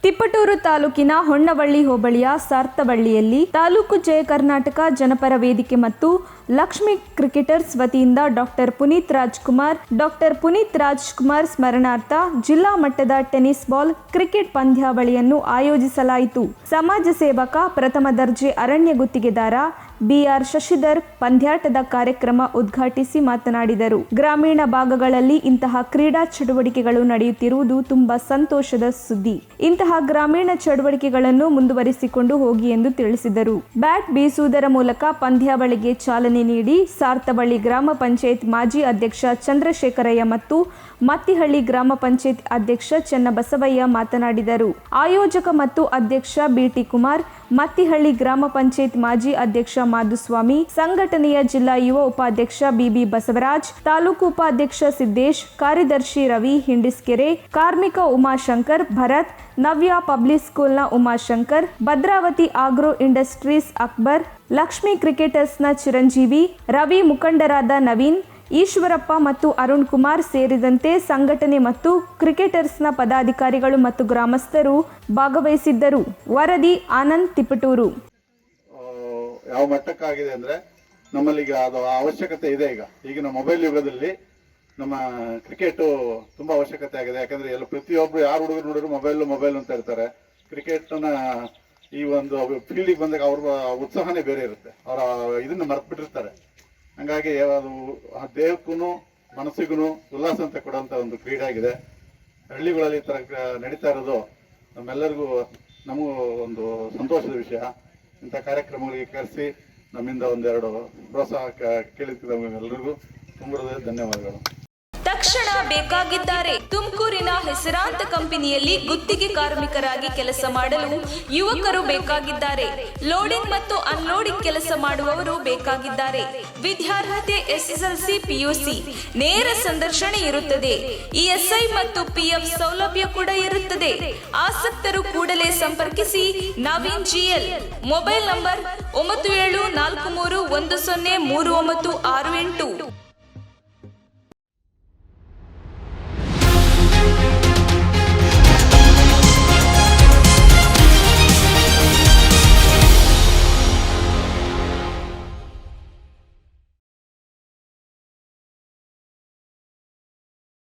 ತಿಪಟೂರು ತಾಲೂಕಿನ ಹೊನ್ನವಳ್ಳಿ ಹೋಬಳಿಯ ಸಾರ್ತವಳ್ಳಿಯಲ್ಲಿ ತಾಲೂಕು ಜಯ ಕರ್ನಾಟಕ ಜನಪರ ವೇದಿಕೆ ಮತ್ತು ಲಕ್ಷ್ಮಿ ಕ್ರಿಕೆಟರ್ಸ್ ವತಿಯಿಂದ ಡಾಕ್ಟರ್ ಪುನೀತ್ ರಾಜ್ಕುಮಾರ್ ಸ್ಮರಣಾರ್ಥ ಜಿಲ್ಲಾ ಮಟ್ಟದ ಟೆನ್ನಿಸ್ ಬಾಲ್ ಕ್ರಿಕೆಟ್ ಪಂದ್ಯಾವಳಿಯನ್ನು ಆಯೋಜಿಸಲಾಯಿತು. ಸಮಾಜ ಸೇವಕ, ಪ್ರಥಮ ದರ್ಜೆ ಅರಣ್ಯ ಗುತ್ತಿಗೆದಾರ ಬಿಆರ್ ಶಶಿಧರ್ ಪಂದ್ಯಾಟದ ಕಾರ್ಯಕ್ರಮ ಉದ್ಘಾಟಿಸಿ ಮಾತನಾಡಿದರು. ಗ್ರಾಮೀಣ ಭಾಗಗಳಲ್ಲಿ ಇಂತಹ ಕ್ರೀಡಾ ಚಟುವಟಿಕೆಗಳು ನಡೆಯುತ್ತಿರುವುದು ತುಂಬಾ ಸಂತೋಷದ ಸುದ್ದಿ. ಇಂತಹ ಗ್ರಾಮೀಣ ಚಟುವಟಿಕೆಗಳನ್ನು ಮುಂದುವರಿಸಿಕೊಂಡು ಹೋಗಿ ಎಂದು ತಿಳಿಸಿದರು. ಬ್ಯಾಟ್ ಬೀಸುವುದರ ಮೂಲಕ ಪಂದ್ಯಾವಳಿಗೆ ಚಾಲನೆ ನೀಡಿ ಸಾರ್ತವಳ್ಳಿ ಗ್ರಾಮ ಪಂಚಾಯತ್ ಮಾಜಿ ಅಧ್ಯಕ್ಷ ಚಂದ್ರಶೇಖರಯ್ಯ ಮತ್ತು ಮತ್ತಿಹಳ್ಳಿ ಗ್ರಾಮ ಪಂಚಾಯತ್ ಅಧ್ಯಕ್ಷ ಚನ್ನಬಸವಯ್ಯ ಮಾತನಾಡಿದರು. ಆಯೋಜಕ ಮತ್ತು ಅಧ್ಯಕ್ಷ ಬಿಟಿ ಕುಮಾರ್, ಮತ್ತಿಹಳ್ಳಿ ಗ್ರಾಮ ಪಂಚಾಯತ್ ಮಾಜಿ ಅಧ್ಯಕ್ಷ ಮಾಧುಸ್ವಾಮಿ, ಸಂಘಟನೆಯ ಜಿಲ್ಲಾ ಯುವ ಉಪಾಧ್ಯಕ್ಷ ಬಿಬಿ ಬಸವರಾಜ್, ತಾಲೂಕು ಉಪಾಧ್ಯಕ್ಷ ಸಿದ್ದೇಶ್, ಕಾರ್ಯದರ್ಶಿ ರವಿ ಹಿಂಡಿಸ್ಕೆರೆ, ಕಾರ್ಮಿಕ ಉಮಾಶಂಕರ್, ಭರತ್, ನವ್ಯ ಪಬ್ಲಿಕ್ ಸ್ಕೂಲ್ನ ಉಮಾಶಂಕರ್, ಭದ್ರಾವತಿ ಆಗ್ರೋ ಇಂಡಸ್ಟ್ರೀಸ್ ಅಕ್ಬರ್, ಲಕ್ಷ್ಮಿ ಕ್ರಿಕೆಟರ್ಸ್ನ ಚಿರಂಜೀವಿ, ರವಿ ಮುಖಂಡರಾದ ನವೀನ್, ಈಶ್ವರಪ್ಪ ಮತ್ತು ಅರುಣ್ ಕುಮಾರ್ ಸೇರಿದಂತೆ ಸಂಘಟನೆ ಮತ್ತು ಕ್ರಿಕೆಟರ್ಸ್ನ ಪದಾಧಿಕಾರಿಗಳು ಮತ್ತು ಗ್ರಾಮಸ್ಥರು ಭಾಗವಹಿಸಿದ್ದರು. ವರದಿ ಆನಂದ್, ತಿಪಟೂರು. ಯಾವ ಮಟ್ಟಕ್ಕಾಗಿದೆ ಅಂದ್ರೆ ನಮ್ಮಲ್ಲಿ ಈಗ ಅದು ಅವಶ್ಯಕತೆ ಇದೆ. ಈಗಿನ ಮೊಬೈಲ್ ಯುಗದಲ್ಲಿ ನಮ್ಮ ಕ್ರಿಕೆಟ್ ತುಂಬಾ ಅವಶ್ಯಕತೆ ಆಗಿದೆ. ಯಾಕಂದ್ರೆ ಎಲ್ಲ ಪ್ರತಿಯೊಬ್ರು ಯಾರು ಹುಡುಗರು ನೋಡಿದ್ರು ಮೊಬೈಲ್ ಅಂತ ಇರ್ತಾರೆ. ಕ್ರಿಕೆಟ್ ನ ಈ ಒಂದು ಫೀಲ್ಡಿಗೆ ಬಂದಾಗ ಅವ್ರ ಉತ್ಸಾಹನೇ ಬೇರೆ ಇರುತ್ತೆ. ಅವರ ಇದನ್ನ ಮರೆತುಬಿಟ್ಟಿರ್ತಾರೆ. ಹಂಗಾಗಿ ಅದು ದೇಹಕ್ಕೂ ಮನಸ್ಸಿಗೂ ಉಲ್ಲಾಸ ಅಂತ ಕೊಡುವಂತ ಒಂದು ಕ್ರೀಡೆ ಆಗಿದೆ. ಹಳ್ಳಿಗಳಲ್ಲಿ ಈ ತರ ನಡೀತಾ ಇರೋದು ನಮ್ಮೆಲ್ಲರಿಗೂ ನಮಗೂ ಒಂದು ಸಂತೋಷದ ವಿಷಯ. ಇಂಥ ಕಾರ್ಯಕ್ರಮಗಳಿಗೆ ಕರೆಸಿ ನಮ್ಮಿಂದ ಒಂದೆರಡು ಪ್ರೋತ್ಸಾಹ ಕೇಳಿದ ನಮ್ಮೆಲ್ಲರಿಗೂ ತುಂಬ ಧನ್ಯವಾದಗಳು. ತಕ್ಷಣ ಬೇಕಾಗಿದ್ದಾರೆ. ತುಮಕೂರಿನ ಹೆಸರಾಂತ ಕಂಪನಿಯಲ್ಲಿ ಗುತ್ತಿಗೆ ಕಾರ್ಮಿಕರಾಗಿ ಕೆಲಸ ಮಾಡಲು ಯುವಕರು ಬೇಕಾಗಿದ್ದಾರೆ. ಲೋಡಿಂಗ್ ಮತ್ತು ಅನ್ಲೋಡಿಂಗ್ ಕೆಲಸ ಮಾಡುವವರು ಬೇಕಾಗಿದ್ದಾರೆ. ವಿದ್ಯಾರ್ಹತೆ SSLC PUC. ನೇರ ಸಂದರ್ಶನ ಇರುತ್ತದೆ. ESI ಮತ್ತು PF ಸೌಲಭ್ಯ ಕೂಡ ಇರುತ್ತದೆ. ಆಸಕ್ತರು ಕೂಡಲೇ ಸಂಪರ್ಕಿಸಿ. ನವೀನ್ GL. Mobile number 9743103968.